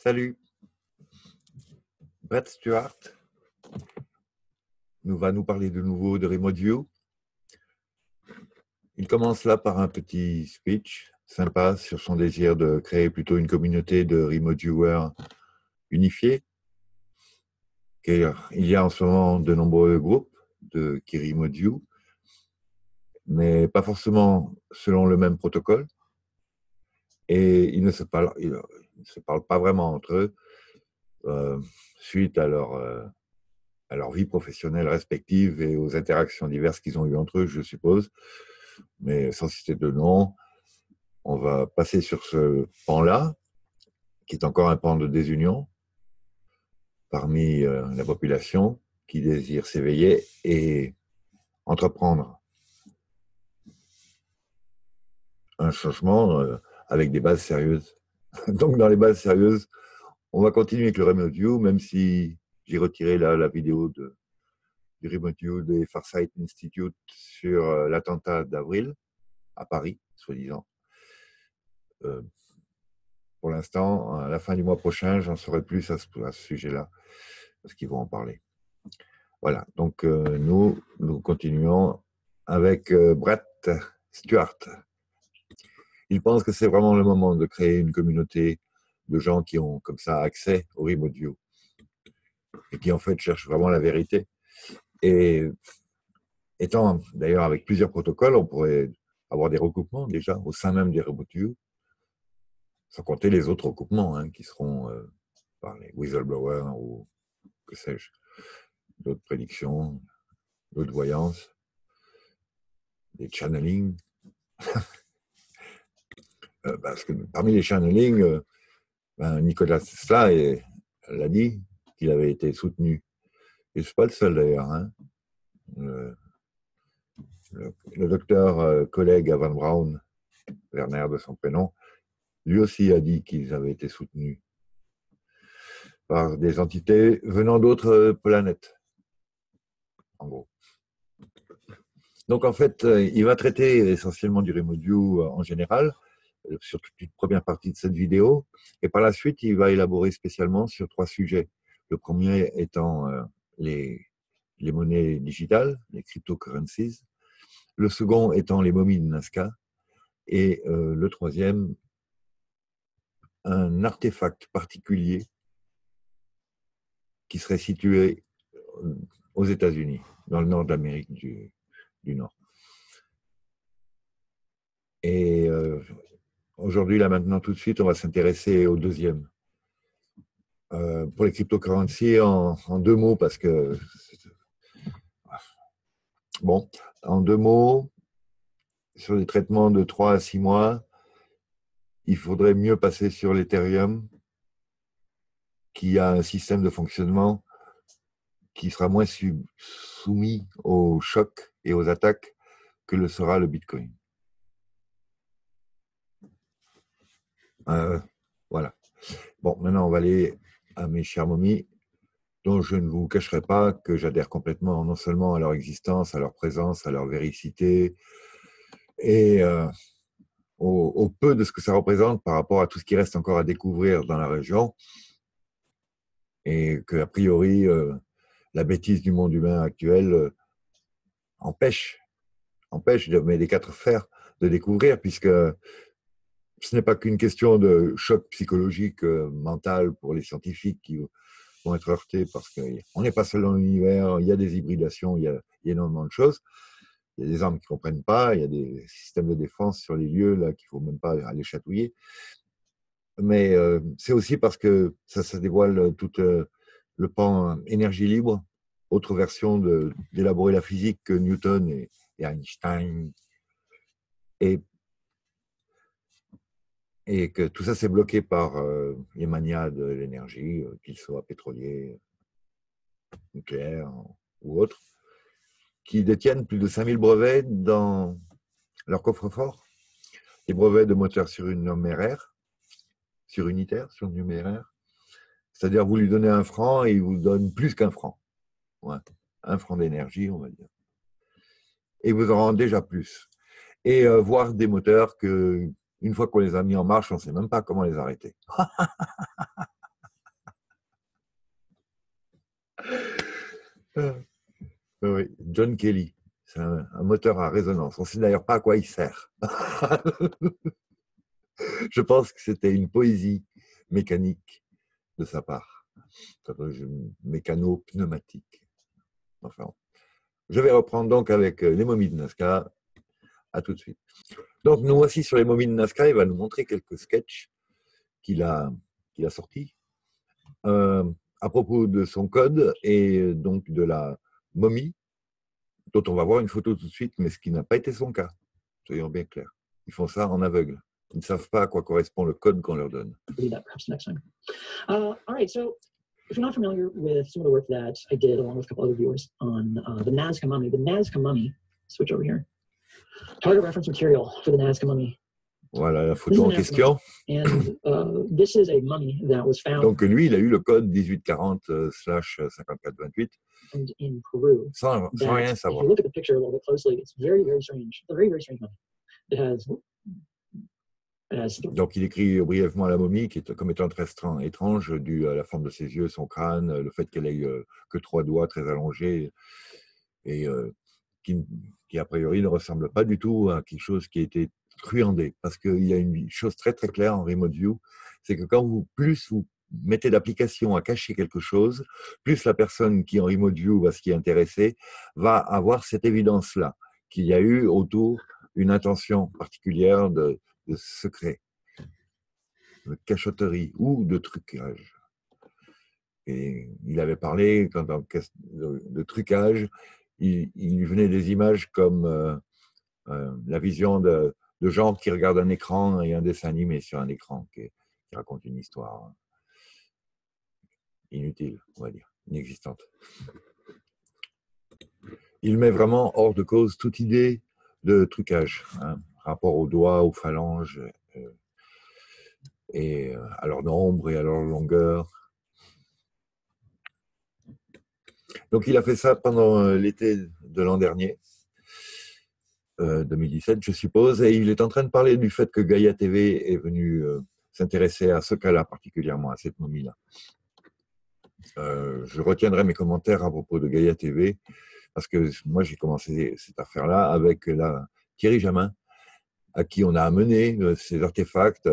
Salut, Brett Stewart va nous parler de nouveau de Remote View. Il commence là par un petit speech sympa sur son désir de créer plutôt une communauté de Remote Viewers unifiés. Il y a en ce moment de nombreux groupes qui Remote View, mais pas forcément selon le même protocole. Et ils ne se parlent pas vraiment entre eux suite à leur vie professionnelle respective et aux interactions diverses qu'ils ont eues entre eux, je suppose. Mais sans citer de nom, on va passer sur ce pan-là, qui est encore un pan de désunion parmi la population qui désire s'éveiller et entreprendre un changement avec des bases sérieuses. Donc, dans les bases sérieuses, on va continuer avec le Remote View, même si j'ai retiré la vidéo du Remote View des Farsight Institute sur l'attentat d'avril à Paris, soi-disant. Pour l'instant, à la fin du mois prochain, j'en saurai plus à ce sujet-là, parce qu'ils vont en parler. Voilà, donc nous continuons avec Brett Stewart. Il pense que c'est vraiment le moment de créer une communauté de gens qui ont comme ça accès au Remote View et qui en fait cherchent vraiment la vérité. Et étant d'ailleurs avec plusieurs protocoles, on pourrait avoir des recoupements déjà au sein même des Remote View, sans compter les autres recoupements qui seront par les whistleblowers ou que sais-je, d'autres prédictions, d'autres voyances, des channeling. Parce que parmi les channeling, Nicolas Tesla l'a dit qu'il avait été soutenu. Et je ne suis pas le seul d'ailleurs. Le docteur collègue Van Braun, Werner de son prénom, lui aussi a dit qu'ils avaient été soutenus par des entités venant d'autres planètes, en gros. Donc en fait, il va traiter essentiellement du Remote View en général, sur toute une première partie de cette vidéo, et par la suite, il va élaborer spécialement sur 3 sujets. Le premier étant les monnaies digitales, les cryptocurrencies, le second étant les momies de Nazca, et le troisième, un artefact particulier qui serait situé aux États-Unis, dans le nord de l'Amérique du Nord. Et aujourd'hui, là maintenant, tout de suite, on va s'intéresser au deuxième. Pour les cryptocurrencies, en 2 mots, parce que... Bon, en 2 mots, sur des traitements de 3 à 6 mois, il faudrait mieux passer sur l'Ethereum, qui a un système de fonctionnement qui sera moins soumis aux chocs et aux attaques que le sera le Bitcoin. Voilà. Bon, maintenant, on va aller à mes chères momies, dont je ne vous cacherai pas que j'adhère complètement, non seulement à leur existence, à leur présence, à leur véricité, et au peu de ce que ça représente par rapport à tout ce qui reste encore à découvrir dans la région, et qu'a priori, la bêtise du monde humain actuel empêche des 4 fers de découvrir, puisque ce n'est pas qu'une question de choc psychologique, mental pour les scientifiques qui vont être heurtés, parce qu'on n'est pas seul dans l'univers, il y a des hybridations, il y a énormément de choses. Il y a des armes qui ne comprennent pas, il y a des systèmes de défense sur les lieux là qu'il ne faut même pas aller chatouiller. Mais c'est aussi parce que ça dévoile tout le pan énergie libre, autre version d'élaborer la physique que Newton et Einstein. Et que tout ça c'est bloqué par les manias de l'énergie, qu'ils soient pétroliers, nucléaires ou autres, qui détiennent plus de 5000 brevets dans leur coffre-fort. Des brevets de moteurs surnuméraires, c'est-à-dire vous lui donnez 1 franc et il vous donne plus qu'1 franc. Ouais. 1 franc d'énergie, on va dire. Et vous en rendez déjà plus. Et voir des moteurs que, une fois qu'on les a mis en marche, on ne sait même pas comment les arrêter. John Kelly. C'est un moteur à résonance. On ne sait d'ailleurs pas à quoi il sert. Je pense que c'était une poésie mécanique de sa part. Mécano-pneumatique. Enfin, je vais reprendre donc avec les momies de Nazca. À tout de suite. Donc, nous voici sur les momies de Nazca. Il va nous montrer quelques sketchs qu'il a sortis à propos de son code et donc de la momie, dont on va voir une photo tout de suite, mais ce qui n'a pas été son cas. Soyons bien clairs. Ils font ça en aveugle. Ils ne savent pas à quoi correspond le code qu'on leur donne. Read that perhaps next time. All right, so if you're not familiar with some of the work that I did along with a couple other viewers on the Nazca Mummy, switch over here. Target reference material for the Nazca Mummy. Voilà la photo en question. And this is a mummy that was found. Donc lui, il a eu le code 1840/5428. And in Peru. Sans rien savoir. If you look at the picture a little bit closely, it's very, very strange. It's a very, very strange mummy. It has Donc, il écrit brièvement la momie, qui est comme étant très étrange, dû à la forme de ses yeux, son crâne, le fait qu'elle ait que 3 doigts très allongés, et qui, a priori, ne ressemble pas du tout à quelque chose qui a été truandé. Parce qu'il y a une chose très, très claire en Remote View, c'est que quand plus vous mettez d'application à cacher quelque chose, plus la personne qui, en Remote View, va s'y intéresser, va avoir cette évidence-là, qu'il y a eu autour une intention particulière de secret, de cachotterie ou de trucage. Et il avait parlé, quand de trucage, il lui venait des images comme la vision de gens qui regardent un écran et un dessin animé sur un écran qui raconte une histoire inutile, on va dire, inexistante. Il met vraiment hors de cause toute idée de trucage, rapport aux doigts, aux phalanges, et à leur nombre et à leur longueur. Donc il a fait ça pendant l'été de l'an dernier, 2017 je suppose, et il est en train de parler du fait que Gaïa TV est venu s'intéresser à ce cas-là particulièrement, à cette momie-là. Je retiendrai mes commentaires à propos de Gaïa TV, parce que moi j'ai commencé cette affaire-là avec Thierry Jamin, à qui on a amené ces artefacts,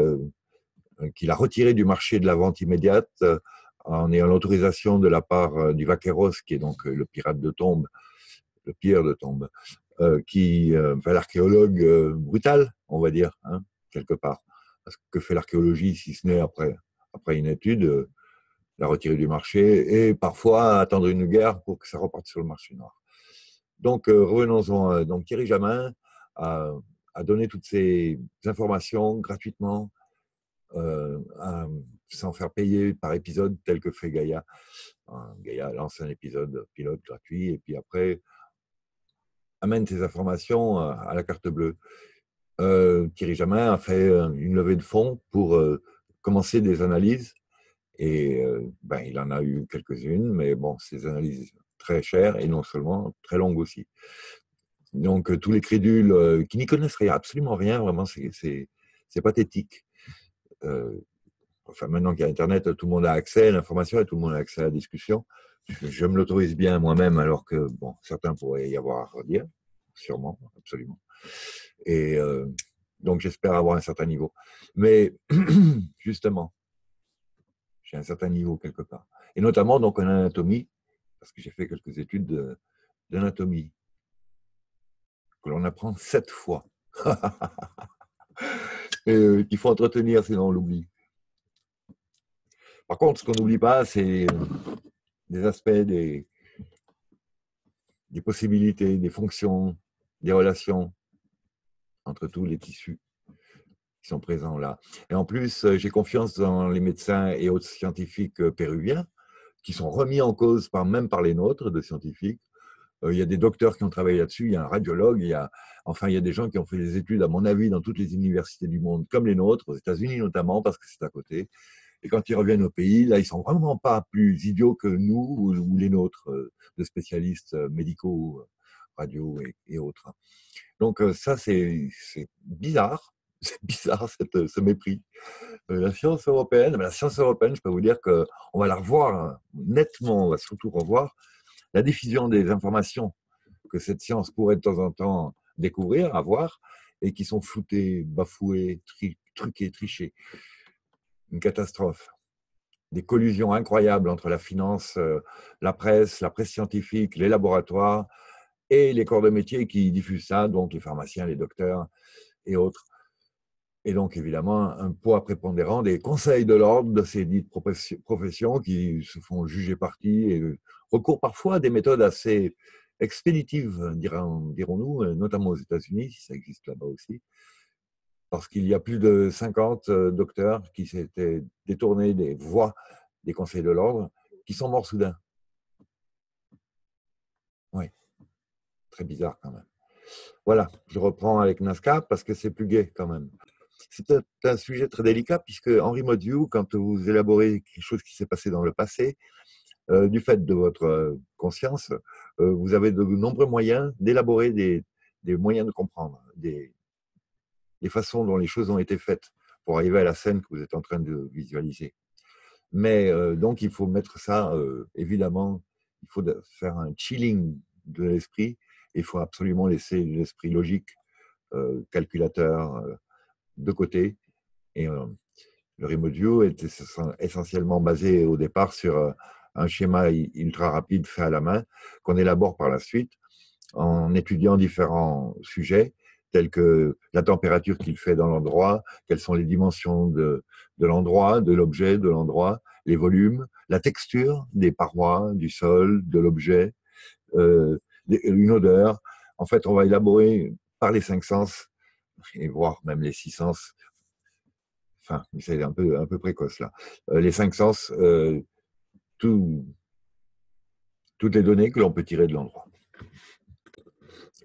qu'il a retirés du marché de la vente immédiate en ayant l'autorisation de la part du Vaqueros, qui est donc le pirate de tombe, le pilleur de tombe, qui fait l'archéologue brutal, on va dire, quelque part. Parce que fait l'archéologie, si ce n'est après une étude, la retirer du marché et parfois attendre une guerre pour que ça reparte sur le marché noir. Donc, revenons-en. Donc, Thierry Jamin a donné toutes ces informations gratuitement, sans faire payer par épisode, tel que fait Gaïa. Gaïa lance un épisode pilote gratuit et puis après amène ces informations à la carte bleue. Thierry Jamin a fait une levée de fonds pour commencer des analyses et il en a eu quelques-unes, mais bon, ces analyses très chères et non seulement très longues aussi. Donc, tous les crédules qui n'y connaissent rien, absolument rien, vraiment, c'est pathétique. Enfin, maintenant qu'il y a Internet, tout le monde a accès à l'information et tout le monde a accès à la discussion. Je me l'autorise bien moi-même, alors que, bon, certains pourraient y avoir à redire, sûrement, absolument. Et donc, j'espère avoir un certain niveau. Mais, justement, j'ai un certain niveau quelque part. Et notamment, donc, en anatomie, parce que j'ai fait quelques études d'anatomie, que l'on apprend 7 fois. Et qu'il faut entretenir, sinon on l'oublie. Par contre, ce qu'on n'oublie pas, c'est des aspects, des possibilités, des fonctions, des relations entre tous les tissus qui sont présents là. Et en plus, j'ai confiance dans les médecins et autres scientifiques péruviens qui sont remis en cause même par les nôtres de scientifiques. Il y a des docteurs qui ont travaillé là-dessus, il y a un radiologue, il y a des gens qui ont fait des études, à mon avis, dans toutes les universités du monde, comme les nôtres, aux États-Unis notamment, parce que c'est à côté. Et quand ils reviennent au pays, là, ils sont vraiment pas plus idiots que nous ou les nôtres, de spécialistes médicaux, radio et autres. Donc ça, c'est bizarre. C'est bizarre, ce mépris. La science européenne, je peux vous dire qu'on va la revoir nettement, on va surtout revoir la diffusion des informations que cette science pourrait de temps en temps découvrir, avoir, et qui sont floutés, bafoués, truqués, trichés. Une catastrophe. Des collusions incroyables entre la finance, la presse scientifique, les laboratoires et les corps de métier qui diffusent ça, donc les pharmaciens, les docteurs et autres. Et donc, évidemment, un poids prépondérant des conseils de l'ordre de ces dites professions qui se font juger partis et recourent parfois à des méthodes assez expéditives, dirons-nous, notamment aux États-Unis, si ça existe là-bas aussi, parce qu'il y a plus de 50 docteurs qui s'étaient détournés des voies des conseils de l'ordre, qui sont morts soudain. Oui, très bizarre quand même. Voilà, je reprends avec Nazca parce que c'est plus gai quand même. C'est un sujet très délicat puisque en remote view, quand vous élaborez quelque chose qui s'est passé dans le passé, du fait de votre conscience, vous avez de nombreux moyens d'élaborer des moyens de comprendre, des façons dont les choses ont été faites pour arriver à la scène que vous êtes en train de visualiser. Mais donc, il faut mettre ça, évidemment, il faut faire un chilling de l'esprit. Il faut absolument laisser l'esprit logique, calculateur, de côté. Et le remote view est essentiellement basé au départ sur un schéma ultra rapide fait à la main qu'on élabore par la suite en étudiant différents sujets tels que la température qu'il fait dans l'endroit, quelles sont les dimensions de l'endroit, de l'objet, de l'endroit, les volumes, la texture des parois, du sol, de l'objet, une odeur. En fait, on va élaborer par les 5 sens, et voire même les 6 sens, enfin, c'est un peu précoce là, les 5 sens, toutes les données que l'on peut tirer de l'endroit.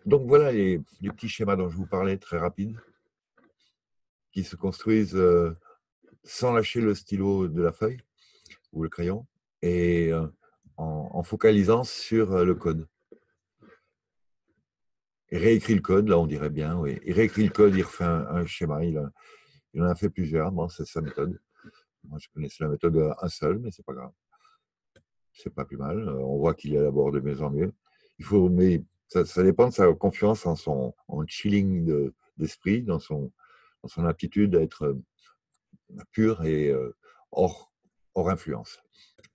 Donc voilà les petits schémas dont je vous parlais, très rapides, qui se construisent sans lâcher le stylo de la feuille ou le crayon et en focalisant sur le code. Il réécrit le code, là on dirait bien, oui. Il réécrit le code, il refait un schéma, il en a fait plusieurs, bon, c'est sa méthode. Moi je connaissais la méthode un seul, mais c'est pas grave. C'est pas plus mal, on voit qu'il élabore de mieux en mieux. Mais ça dépend de sa confiance en chilling d'esprit, dans son aptitude à être pur et hors influence.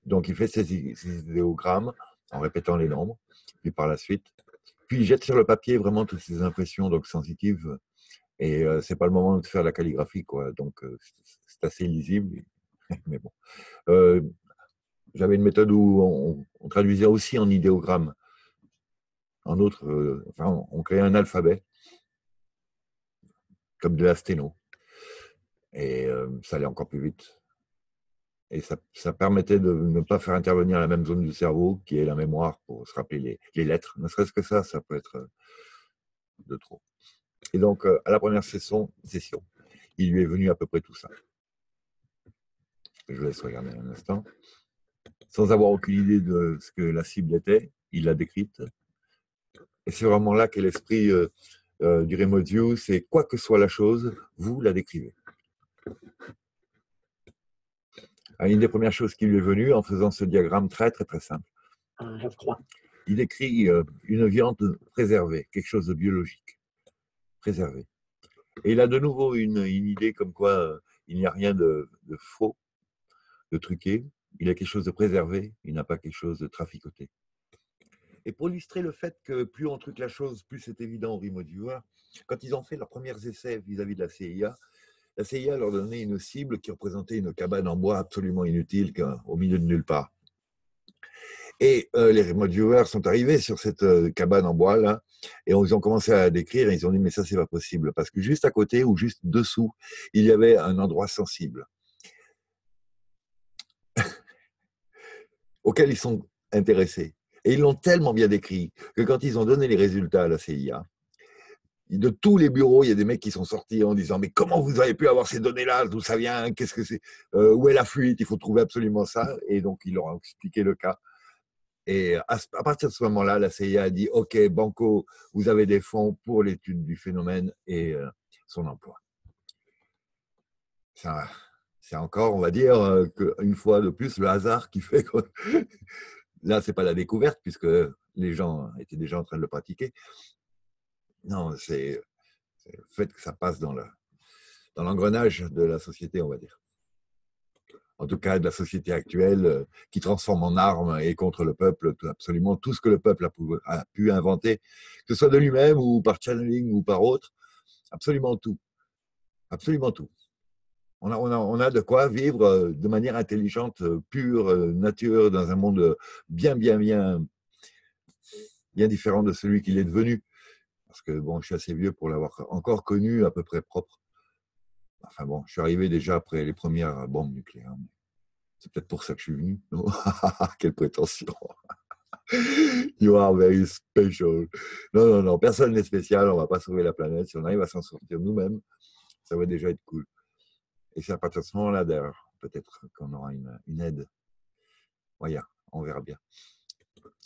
Donc il fait ses idéogrammes en répétant les nombres, puis par la suite, puis il jette sur le papier vraiment toutes ces impressions donc sensitives. Et c'est pas le moment de faire la calligraphie, quoi. Donc c'est assez lisible, mais bon. J'avais une méthode où on traduisait aussi en idéogrammes. En outre, on créait un alphabet comme de la sténo, et ça allait encore plus vite. Et ça permettait de ne pas faire intervenir la même zone du cerveau qui est la mémoire pour se rappeler les lettres. Ne serait-ce que ça peut être de trop. Et donc, à la première session, il lui est venu à peu près tout ça. Je vous laisse regarder un instant. Sans avoir aucune idée de ce que la cible était, il l'a décrite. Et c'est vraiment là qu'est l'esprit du remote view, c'est quoi que soit la chose, vous la décrivez. Une des premières choses qui lui est venue en faisant ce diagramme très très très simple, il décrit une viande préservée, quelque chose de biologique, préservé. Et il a de nouveau une idée comme quoi il n'y a rien de faux, de truqué, il a quelque chose de préservé, il n'a pas quelque chose de traficoté. Et pour illustrer le fait que plus on truque la chose, plus c'est évident aux remote viewers, quand ils ont fait leurs premiers essais vis-à-vis de la CIA leur donnait une cible qui représentait une cabane en bois absolument inutile au milieu de nulle part. Et les remote viewers sont arrivés sur cette cabane en bois là, et ils ont commencé à décrire, et ils ont dit mais ça c'est pas possible, parce que juste à côté ou juste dessous, il y avait un endroit sensible auquel ils sont intéressés. Et ils l'ont tellement bien décrit que quand ils ont donné les résultats à la CIA, de tous les bureaux, il y a des mecs qui sont sortis en disant mais comment vous avez pu avoir ces données-là, d'où ça vient, qu'est-ce que c'est, où est la fuite, il faut trouver absolument ça. Et donc ils leur ont expliqué le cas. Et à partir de ce moment-là, la CIA a dit ok, Banco, vous avez des fonds pour l'étude du phénomène et son emploi. Ça, c'est encore, on va dire, qu'une fois de plus, le hasard qui fait que là, c'est pas la découverte, puisque les gens étaient déjà en train de le pratiquer. Non, c'est le fait que ça passe dans l'engrenage de la société, on va dire. En tout cas, de la société actuelle, qui transforme en armes et contre le peuple absolument tout ce que le peuple a pu inventer, que ce soit de lui-même ou par channeling ou par autre, absolument tout. Absolument tout. On a de quoi vivre de manière intelligente, pure, nature, dans un monde bien, bien, bien, bien différent de celui qu'il est devenu. Parce que bon, je suis assez vieux pour l'avoir encore connu à peu près propre. Enfin bon, je suis arrivé déjà après les premières bombes nucléaires. C'est peut-être pour ça que je suis venu. Quelle prétention. You are very special. Non, non, non, personne n'est spécial. On ne va pas sauver la planète. Si on arrive à s'en sortir nous-mêmes, ça va déjà être cool. Et c'est à partir de ce moment-là, d'ailleurs, peut-être qu'on aura une aide. Voilà, on verra bien.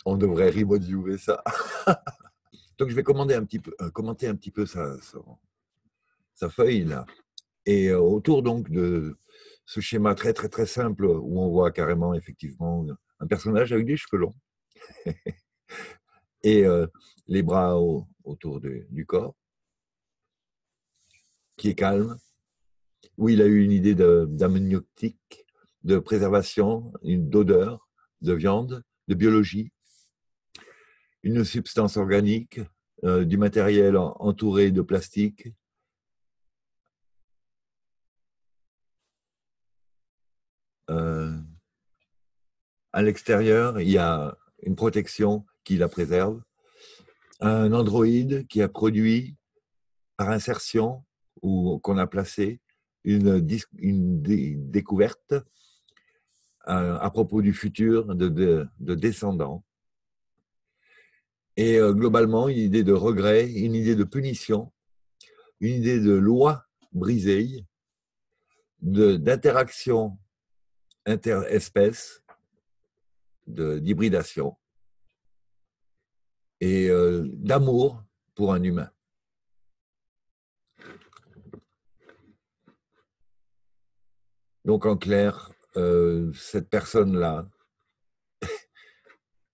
On devrait remoduler ça. Donc, je vais commenter un petit peu sa feuille, là. Et autour, donc, de ce schéma très, très, très simple, où on voit carrément, effectivement, un personnage avec des cheveux longs. Et les bras autour du corps, qui est calme, où il a eu une idée d'amniotique, de préservation, d'odeur, de viande, de biologie, une substance organique, du matériel entouré de plastique. À l'extérieur, il y a une protection qui la préserve, un androïde qui a produit par insertion ou qu'on a placé une découverte à propos du futur de descendants. Et globalement, une idée de regret, une idée de punition, une idée de loi brisée, d'interaction interespèces, d'hybridation et d'amour pour un humain. Donc en clair, cette personne-là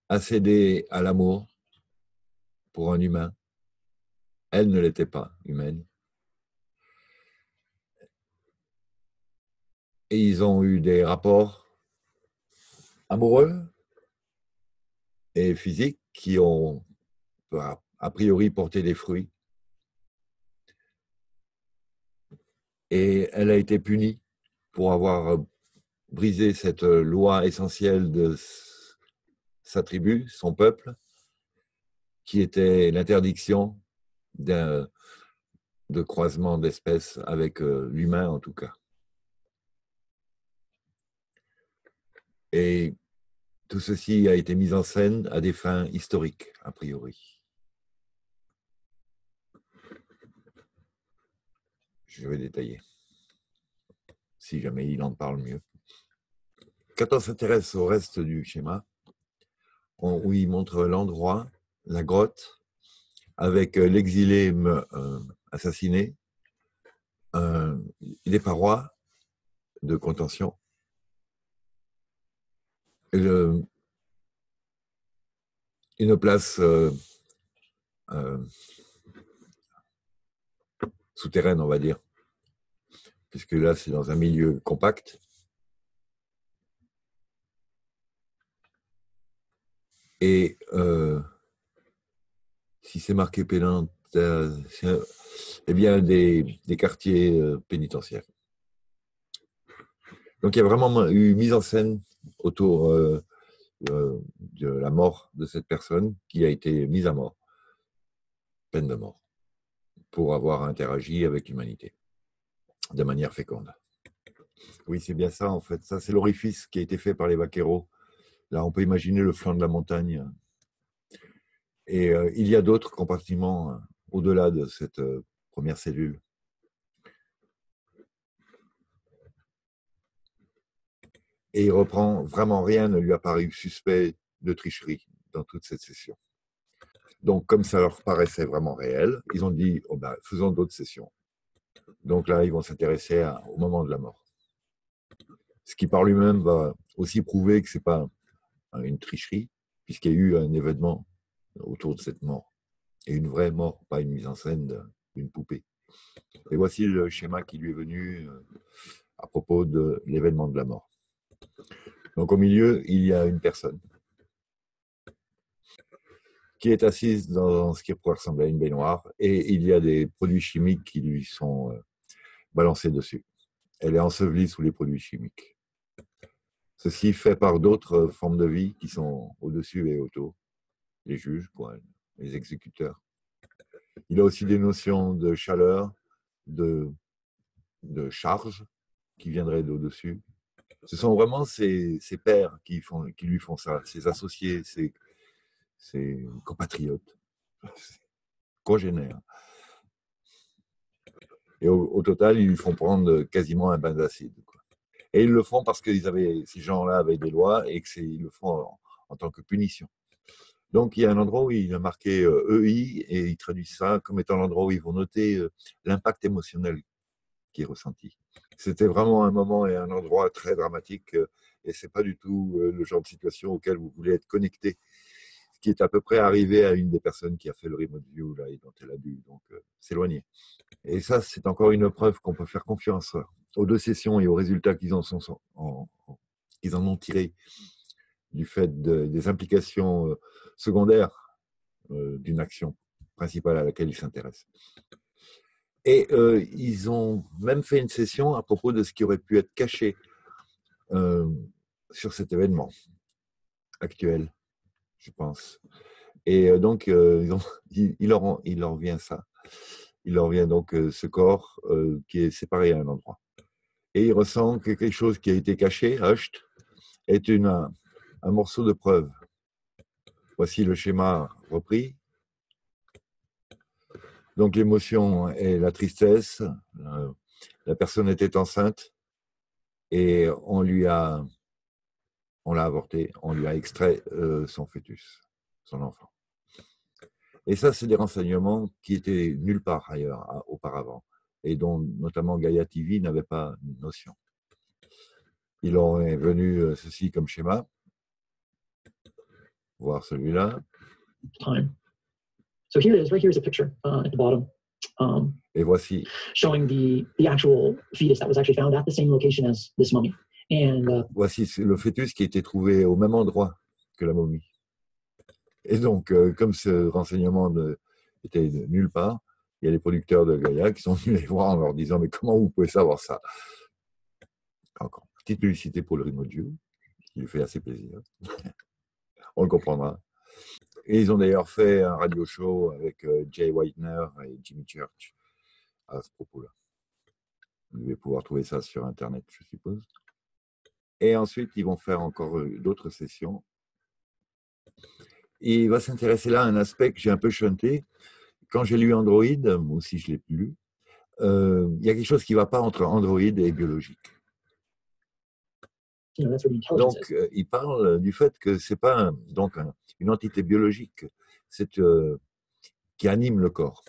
a cédé à l'amour pour un humain. Elle ne l'était pas humaine. Et ils ont eu des rapports amoureux et physiques qui ont a priori porté des fruits. Et elle a été punie pour avoir brisé cette loi essentielle de sa tribu, son peuple, qui était l'interdiction de croisement d'espèces avec l'humain en tout cas. Et tout ceci a été mis en scène à des fins historiques, a priori. Je vais détailler, si jamais il en parle mieux. Quand on s'intéresse au reste du schéma, où il montre l'endroit, la grotte, avec l'exilé assassiné, les parois de contention, une place souterraine, on va dire, puisque là, c'est dans un milieu compact. Et si c'est marqué pénal, eh bien, des quartiers pénitentiaires. Donc, il y a vraiment eu mise en scène autour de la mort de cette personne qui a été mise à mort, peine de mort, pour avoir interagi avec l'humanité de manière féconde. Oui, c'est bien ça, en fait. Ça, c'est l'orifice qui a été fait par les vaqueros. Là, on peut imaginer le flanc de la montagne. Et il y a d'autres compartiments au-delà de cette première cellule. Et il reprend, vraiment rien ne lui a paru suspect de tricherie dans toute cette session. Donc, comme ça leur paraissait vraiment réel, ils ont dit, oh ben, faisons d'autres sessions. Donc là, ils vont s'intéresser au moment de la mort. Ce qui par lui-même va aussi prouver que ce n'est pas une tricherie, puisqu'il y a eu un événement autour de cette mort. Et une vraie mort, pas une mise en scène d'une poupée. Et voici le schéma qui lui est venu à propos de l'événement de la mort. Donc au milieu, il y a une personne qui est assise dans ce qui pourrait ressembler à une baignoire et il y a des produits chimiques qui lui sont balancés dessus. Elle est ensevelie sous les produits chimiques. Ceci fait par d'autres formes de vie qui sont au-dessus et autour, les juges, quoi, les exécuteurs. Il a aussi des notions de chaleur, de charge qui viendraient d'au-dessus. Ce sont vraiment ses pairs qui lui font ça, ses associés, ses compatriotes, ses congénères. Et au total, ils lui font prendre quasiment un bain d'acide. Et ils le font parce que ces gens-là avaient des lois et qu'ils le font en tant que punition. Donc, il y a un endroit où il a marqué EI et il traduit ça comme étant l'endroit où ils vont noter l'impact émotionnel qui est ressenti. C'était vraiment un moment et un endroit très dramatique et c'est pas du tout le genre de situation auquel vous voulez être connecté, ce qui est à peu près arrivé à une des personnes qui a fait le remote view là, et dont elle a dû donc s'éloigner. Et ça, c'est encore une preuve qu'on peut faire confiance aux deux sessions et aux résultats qu'ils en ont tirés du fait des implications secondaires d'une action principale à laquelle ils s'intéressent. Et ils ont même fait une session à propos de ce qui aurait pu être caché sur cet événement actuel, je pense. Et donc, il leur vient ça. Il leur vient donc ce corps qui est séparé à un endroit. Et il ressent que quelque chose qui a été caché, hushed, est un morceau de preuve. Voici le schéma repris. Donc l'émotion est la tristesse. La personne était enceinte et on l'a avorté, on lui a extrait son fœtus, son enfant. Et ça, c'est des renseignements qui étaient nulle part ailleurs auparavant et dont notamment Gaia TV n'avait pas notion. Il leur est venu ceci comme schéma. Voir celui-là. Time. So here it is. Right here is a picture at the bottom. Et voici. Showing the actual fetus that was actually found at the same location as this mummy. And voici le fœtus qui a été trouvé au même endroit que la momie. Et donc, comme ce renseignement était nulle part, il y a les producteurs de Gaia qui sont venus les voir en leur disant « Mais comment vous pouvez savoir ça ?» Encore, petite publicité pour le remote view, qui lui fait assez plaisir. On le comprendra. Et ils ont d'ailleurs fait un radio show avec Jay Whitener et Jimmy Church à ce propos-là. Vous devez pouvoir trouver ça sur Internet, je suppose. Et ensuite, ils vont faire encore d'autres sessions. Et il va s'intéresser là à un aspect que j'ai un peu shunté. Quand j'ai lu Android, moi aussi je l'ai lu, il y a quelque chose qui ne va pas entre Android et biologique. Donc, il parle du fait que ce n'est pas une entité biologique qui anime le corps.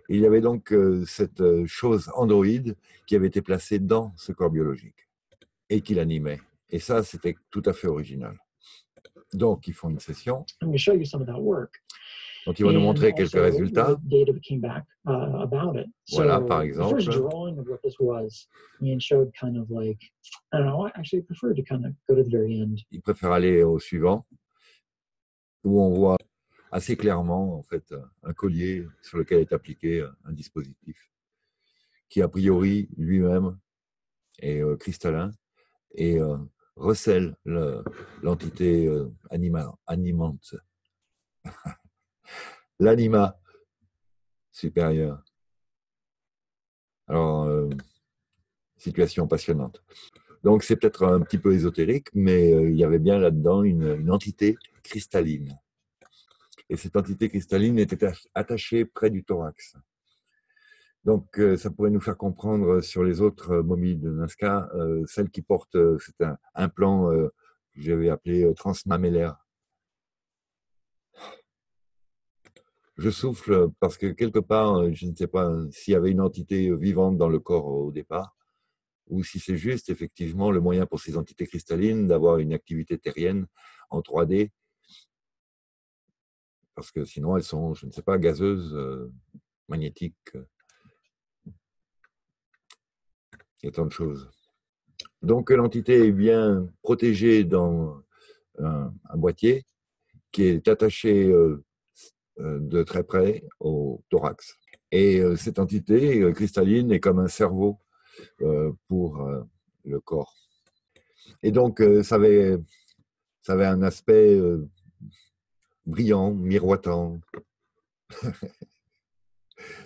Et il y avait donc cette chose androïde qui avait été placée dans ce corps biologique et qui l'animait. Et ça, c'était tout à fait original. Donc, ils font une session. Donc, il va nous montrer quelques résultats. Voilà, par exemple. Il préfère aller au suivant, où on voit assez clairement, en fait, un collier sur lequel est appliqué un dispositif qui, a priori, lui-même est cristallin et recèle l'entité animante. L'anima supérieur. Alors, situation passionnante. Donc, c'est peut-être un petit peu ésotérique, mais il y avait bien là-dedans une entité cristalline. Et cette entité cristalline était attachée près du thorax. Donc, ça pourrait nous faire comprendre sur les autres momies de Nazca, celle qui porte, c'est un implant que j'avais appelé transmamellaire. Je souffle parce que quelque part, je ne sais pas s'il y avait une entité vivante dans le corps au départ, ou si c'est juste effectivement le moyen pour ces entités cristallines d'avoir une activité terrienne en 3D, parce que sinon elles sont, je ne sais pas, gazeuses, magnétiques. Il y a tant de choses. Donc l'entité est bien protégée dans un boîtier qui est attaché de très près au thorax. Et cette entité cristalline est comme un cerveau pour le corps. Et donc ça avait un aspect brillant, miroitant,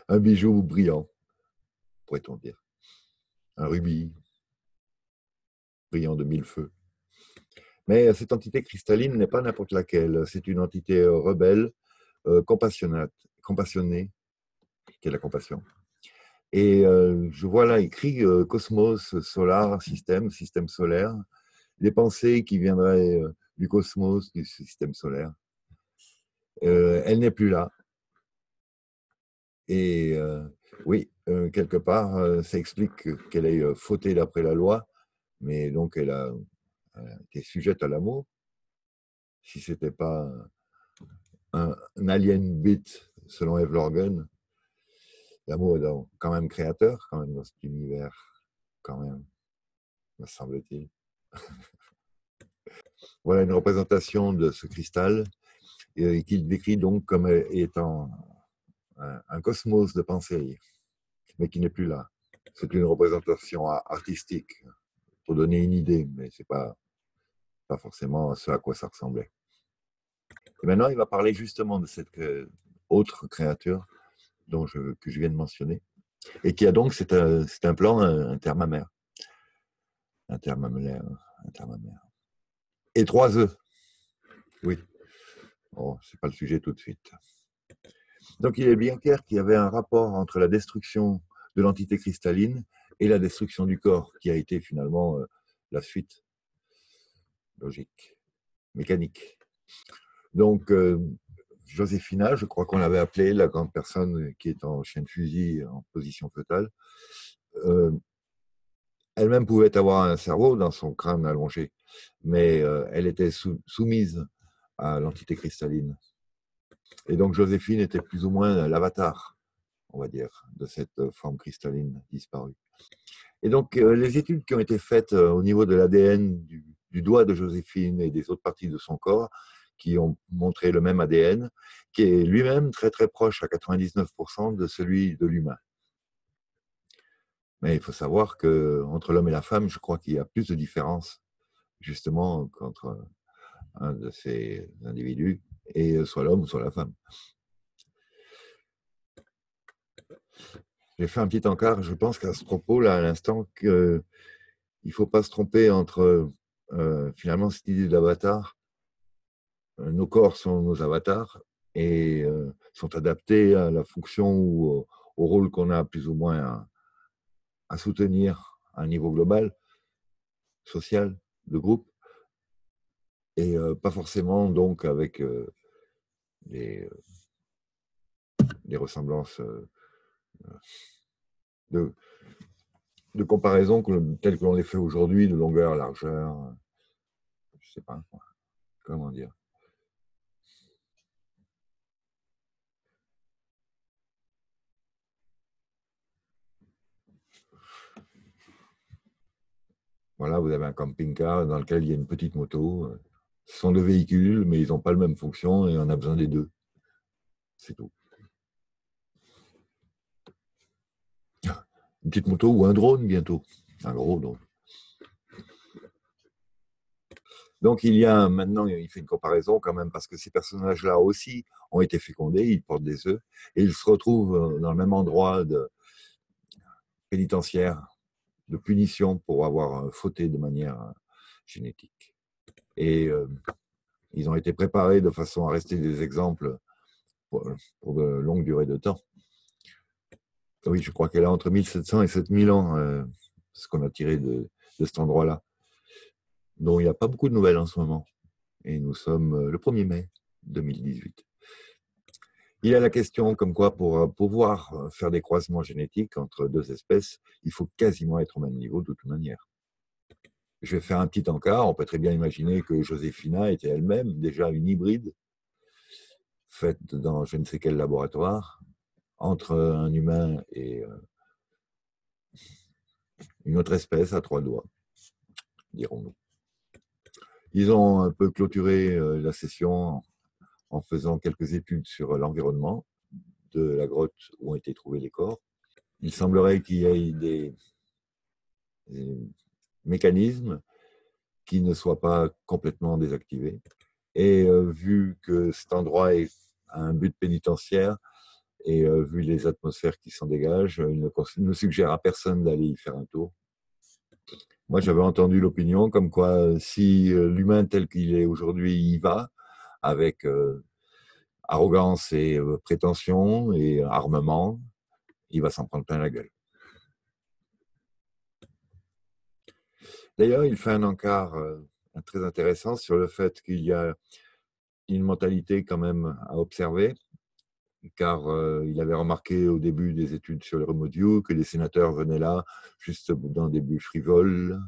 un bijou brillant, pourrait-on dire. Un rubis brillant de mille feux. Mais cette entité cristalline n'est pas n'importe laquelle. C'est une entité rebelle, compassionnée, qui est la compassion. Et je vois là écrit cosmos, solar, système solaire, les pensées qui viendraient du cosmos, du système solaire. Elle n'est plus là. Et oui, quelque part, ça explique qu'elle ait fauté d'après la loi, mais donc elle a été sujette à l'amour. Si ce n'était pas un alien bit, selon Eve Lorgen, l'amour est quand même créateur, quand même dans cet univers, quand même, me semble-t-il. Voilà une représentation de ce cristal qu'il décrit donc comme étant un cosmos de pensée, mais qui n'est plus là. C'est une représentation artistique pour donner une idée, mais ce n'est pas forcément ce à quoi ça ressemblait. Et maintenant, il va parler justement de cette autre créature que je viens de mentionner, et qui a donc, c'est un plan intermammaire. Intermammaire. Et 3 œufs. Oui. Oh, c'est pas le sujet tout de suite. Donc il est bien clair qu'il y avait un rapport entre la destruction de l'entité cristalline et la destruction du corps, qui a été finalement la suite logique, mécanique. Donc Joséphina, je crois qu'on l'avait appelée, la grande personne qui est en chien de fusil, en position fœtale, elle-même pouvait avoir un cerveau dans son crâne allongé, mais elle était soumise à l'entité cristalline. Et donc Joséphine était plus ou moins l'avatar, on va dire, de cette forme cristalline disparue. Et donc les études qui ont été faites au niveau de l'ADN du doigt de Joséphine et des autres parties de son corps, qui ont montré le même ADN, qui est lui-même très très proche à 99% de celui de l'humain. Mais il faut savoir qu'entre l'homme et la femme, je crois qu'il y a plus de différence, justement, qu'entre un de ces individus, et soit l'homme, soit la femme. J'ai fait un petit encart, je pense qu'à ce propos, là, à l'instant, qu'il ne faut pas se tromper entre, finalement, cette idée d'avatar. Nos corps sont nos avatars et sont adaptés à la fonction ou au rôle qu'on a plus ou moins à soutenir à un niveau global, social, de groupe, et pas forcément donc avec des ressemblances de comparaison telles que l'on les fait aujourd'hui, de longueur, largeur, je ne sais pas, comment dire. Voilà, vous avez un camping-car dans lequel il y a une petite moto. Ce sont 2 véhicules, mais ils n'ont pas la même fonction et on a besoin des 2. C'est tout. Une petite moto ou un drone bientôt. Un gros drone. Donc maintenant, il fait une comparaison quand même, parce que ces personnages-là aussi ont été fécondés, ils portent des œufs, et ils se retrouvent dans le même endroit de pénitentiaire, de punition pour avoir fauté de manière génétique. Et ils ont été préparés de façon à rester des exemples pour de longues durées de temps. Oui, je crois qu'elle a entre 1700 et 7000 ans, ce qu'on a tiré de cet endroit-là, dont il n'y a pas beaucoup de nouvelles en ce moment. Et nous sommes le 1er mai 2018. Il y a la question comme quoi pour pouvoir faire des croisements génétiques entre 2 espèces, il faut quasiment être au même niveau de toute manière. Je vais faire un petit encart. On peut très bien imaginer que Joséphina était elle-même déjà une hybride faite dans je ne sais quel laboratoire entre un humain et une autre espèce à 3 doigts, dirons-nous. Ils ont un peu clôturé la session en faisant quelques études sur l'environnement de la grotte où ont été trouvés les corps. Il semblerait qu'il y ait des mécanismes qui ne soient pas complètement désactivés. Et vu que cet endroit a un but pénitentiaire, et vu les atmosphères qui s'en dégagent, il ne suggère à personne d'aller y faire un tour. Moi, j'avais entendu l'opinion comme quoi si l'humain tel qu'il est aujourd'hui y va, avec arrogance et prétention et armement, il va s'en prendre plein la gueule. D'ailleurs, il fait un encart très intéressant sur le fait qu'il y a une mentalité quand même à observer, car il avait remarqué au début des études sur le remote view que les sénateurs venaient là juste dans des buts frivoles,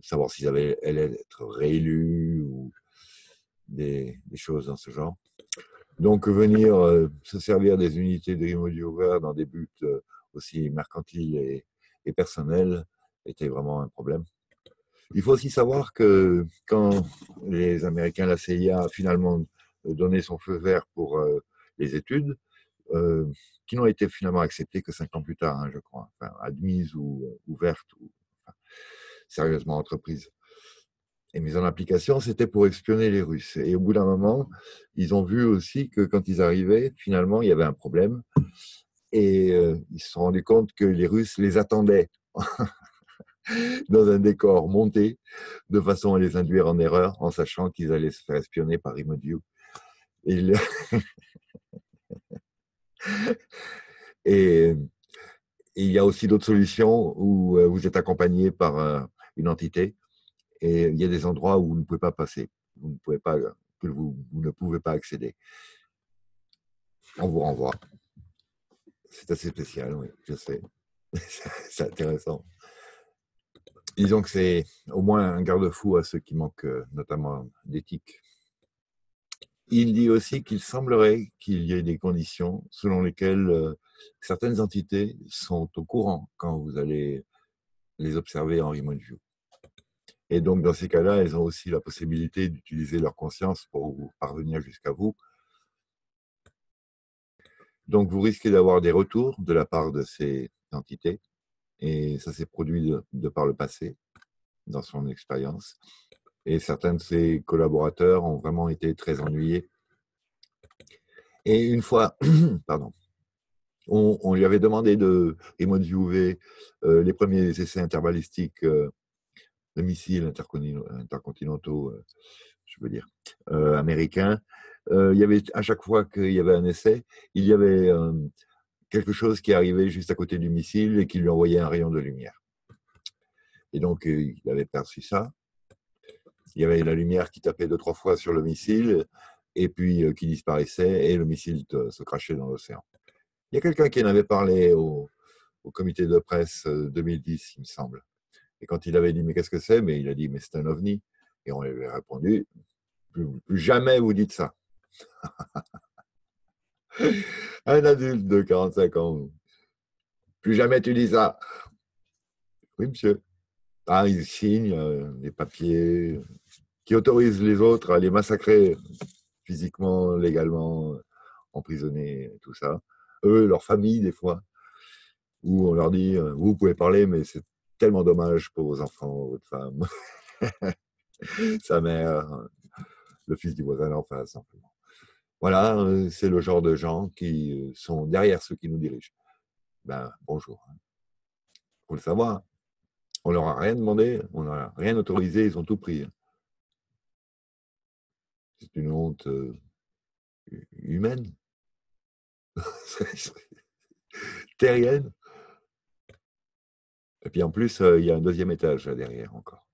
savoir s'ils allaient être réélus ou des choses dans ce genre. Donc venir se servir des unités de remote viewer dans des buts aussi mercantiles et personnels était vraiment un problème. Il faut aussi savoir que quand les Américains, la CIA, a finalement donné son feu vert pour les études, qui n'ont été finalement acceptées que 5 ans plus tard, hein, je crois, enfin, admises ou ouvertes, ou enfin, sérieusement entreprises. Et mises en application, c'était pour espionner les Russes. Et au bout d'un moment, ils ont vu aussi que quand ils arrivaient, finalement, il y avait un problème. Et ils se sont rendus compte que les Russes les attendaient dans un décor monté, de façon à les induire en erreur, en sachant qu'ils allaient se faire espionner par Remote View. Et il y a aussi d'autres solutions où vous êtes accompagné par une entité et il y a des endroits où vous ne pouvez pas passer, vous ne pouvez pas, que vous ne pouvez pas accéder. On vous renvoie. C'est assez spécial, oui, je sais. C'est intéressant. Disons que c'est au moins un garde-fou à ceux qui manquent notamment d'éthique. Il dit aussi qu'il semblerait qu'il y ait des conditions selon lesquelles certaines entités sont au courant quand vous allez les observer en remote view. Et donc, dans ces cas-là, elles ont aussi la possibilité d'utiliser leur conscience pour parvenir jusqu'à vous. Donc, vous risquez d'avoir des retours de la part de ces entités. Et ça s'est produit de par le passé, dans son expérience. Et certains de ses collaborateurs ont vraiment été très ennuyés. Et une fois, pardon, on lui avait demandé de remote viewer les premiers essais interbalistiques de missiles intercontinentaux, je veux dire, américains. Il y avait, à chaque fois qu'il y avait un essai, il y avait quelque chose qui arrivait juste à côté du missile et qui lui envoyait un rayon de lumière. Et donc, il avait perçu ça. Il y avait la lumière qui tapait 2-3 fois sur le missile et puis qui disparaissait et le missile se crachait dans l'océan. Il y a quelqu'un qui en avait parlé au comité de presse 2010, il me semble. Et quand il avait dit, mais qu'est-ce que c'est? Mais il a dit, mais c'est un ovni. Et on lui avait répondu, plus jamais vous dites ça. Un adulte de 45 ans. Plus jamais tu dis ça. Oui, monsieur. Ah, il signe des papiers qui autorisent les autres à les massacrer physiquement, légalement, emprisonner, tout ça. Eux, leur famille, des fois, où on leur dit, vous pouvez parler, mais c'est tellement dommage pour vos enfants, votre femme, sa mère, le fils du voisin en face, simplement. Voilà, c'est le genre de gens qui sont derrière ceux qui nous dirigent. Ben, bonjour. Il faut le savoir. On leur a rien demandé, on leur a rien autorisé, ils ont tout pris. C'est une honte humaine, terrienne. Et puis en plus, il y a un deuxième étage là derrière encore,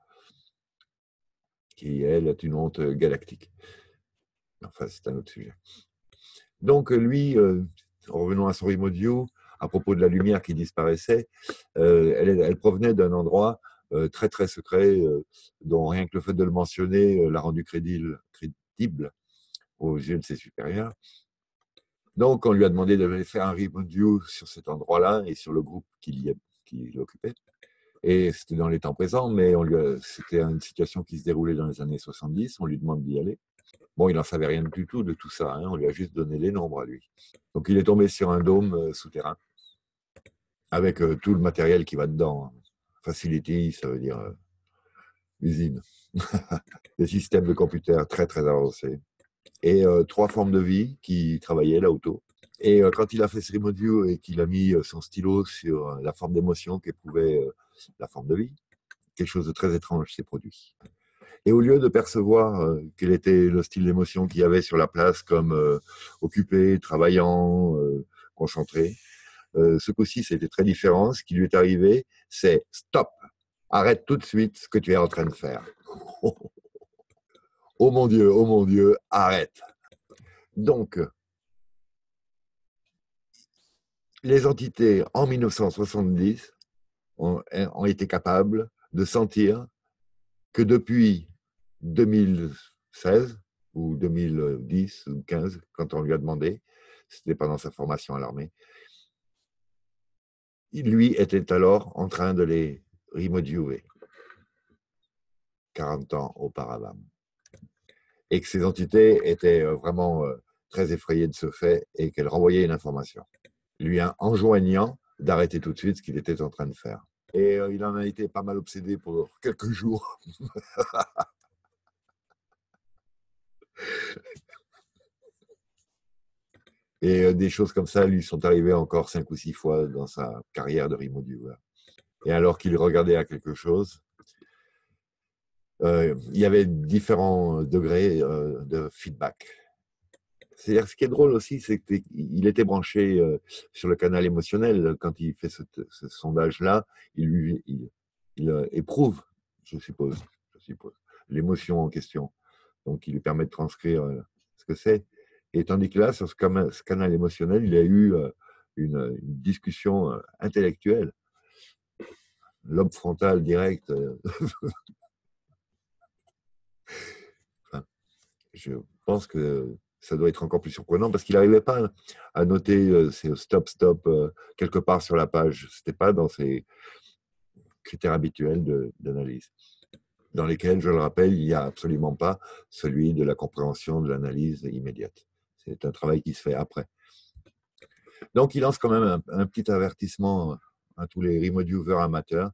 qui, elle, est une honte galactique. Enfin, c'est un autre sujet. Donc, lui, revenons à son remote view, à propos de la lumière qui disparaissait, elle provenait d'un endroit très, très secret, dont rien que le fait de le mentionner l'a rendu crédible. aux yeux de ses supérieurs. Donc, on lui a demandé de faire un remote view sur cet endroit-là et sur le groupe qui l'occupait. Et c'était dans les temps présents, mais c'était une situation qui se déroulait dans les années 70. On lui demande d'y aller. Bon, il n'en savait rien du tout de tout ça. Hein. On lui a juste donné les nombres à lui. Donc, il est tombé sur un dôme souterrain avec tout le matériel qui va dedans. Facility, ça veut dire usine. Des systèmes de computer très, très avancés. Et 3 formes de vie qui travaillaient là autour. Et quand il a fait ce remote view et qu'il a mis son stylo sur la forme d'émotion qu'éprouvait la forme de vie, quelque chose de très étrange s'est produit. Et au lieu de percevoir quel était le style d'émotion qu'il y avait sur la place, comme occupé, travaillant, concentré, ce coup-ci, c'était très différent. Ce qui lui est arrivé, c'est « stop, arrête tout de suite ce que tu es en train de faire. » Oh mon Dieu, arrête. Donc, les entités, en 1970, ont été capables de sentir que depuis 2016 ou 2010 ou 2015, quand on lui a demandé, c'était pendant sa formation à l'armée, lui était alors en train de les remote viewer 40 ans auparavant. Et que ces entités étaient vraiment très effrayées de ce fait et qu'elles renvoyaient une information, lui enjoignant d'arrêter tout de suite ce qu'il était en train de faire. Et il en a été pas mal obsédé pour quelques jours. Et des choses comme ça lui sont arrivées encore 5 ou 6 fois dans sa carrière de remote viewer. Et alors qu'il regardait à quelque chose, il y avait différents degrés de feedback. C'est-à-dire, ce qui est drôle aussi, c'est qu'il était branché sur le canal émotionnel. Quand il fait ce sondage-là, il éprouve, je suppose, l'émotion en question. Donc, il lui permet de transcrire ce que c'est. Et tandis que là, sur ce canal émotionnel, il a eu une discussion intellectuelle. Lobe frontal direct. Enfin, je pense que ça doit être encore plus surprenant parce qu'il n'arrivait pas à noter ces stop quelque part sur la page. Ce n'était pas dans ses critères habituels d'analyse, dans lesquels, je le rappelle, il n'y a absolument pas celui de la compréhension de l'analyse immédiate. C'est un travail qui se fait après. Donc, il lance quand même un petit avertissement à tous les remote viewers amateurs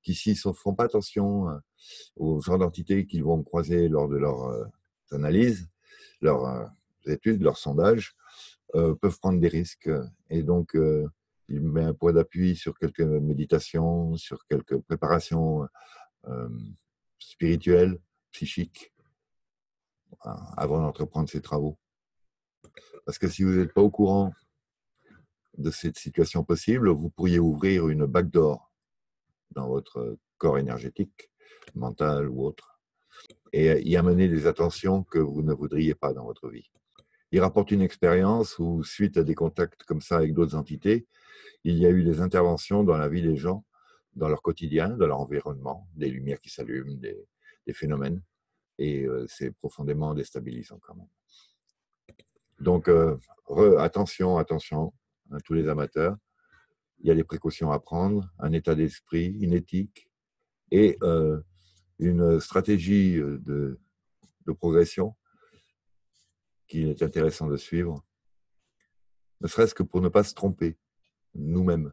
qui, s'ils ne font pas attention aux genres d'entités qu'ils vont croiser lors de leurs analyses, leurs études, leurs sondages, peuvent prendre des risques. Et donc, il met un point d'appui sur quelques méditations, sur quelques préparations spirituelles, psychiques, avant d'entreprendre ces travaux. Parce que si vous n'êtes pas au courant de cette situation possible, vous pourriez ouvrir une backdoor dans votre corps énergétique, mental ou autre, et y amener des attentions que vous ne voudriez pas dans votre vie. Il rapporte une expérience où, suite à des contacts comme ça avec d'autres entités, il y a eu des interventions dans la vie des gens, dans leur quotidien, dans leur environnement, des lumières qui s'allument, des phénomènes, et c'est profondément déstabilisant quand même. Donc, attention à tous les amateurs. Il y a des précautions à prendre, un état d'esprit, une éthique et une stratégie de progression qu'il est intéressant de suivre, ne serait-ce que pour ne pas se tromper nous-mêmes,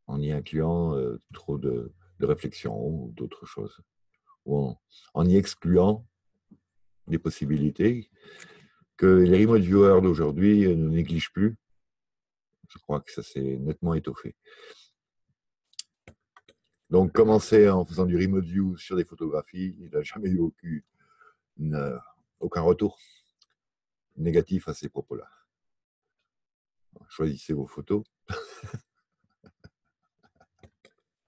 en y incluant trop de réflexion ou d'autres choses, ou en y excluant des possibilités que les remote viewers d'aujourd'hui ne négligent plus. Je crois que ça s'est nettement étoffé. Donc, commencer en faisant du remote view sur des photographies, il n'a jamais eu aucun retour négatif à ces propos-là. Choisissez vos photos.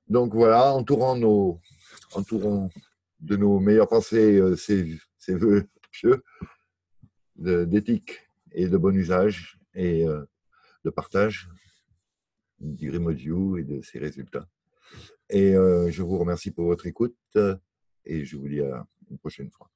Donc voilà, entourant de nos meilleures pensées ces vœux pieux d'éthique et de bon usage et de partage du remote view et de ses résultats. Et je vous remercie pour votre écoute et je vous dis à une prochaine fois.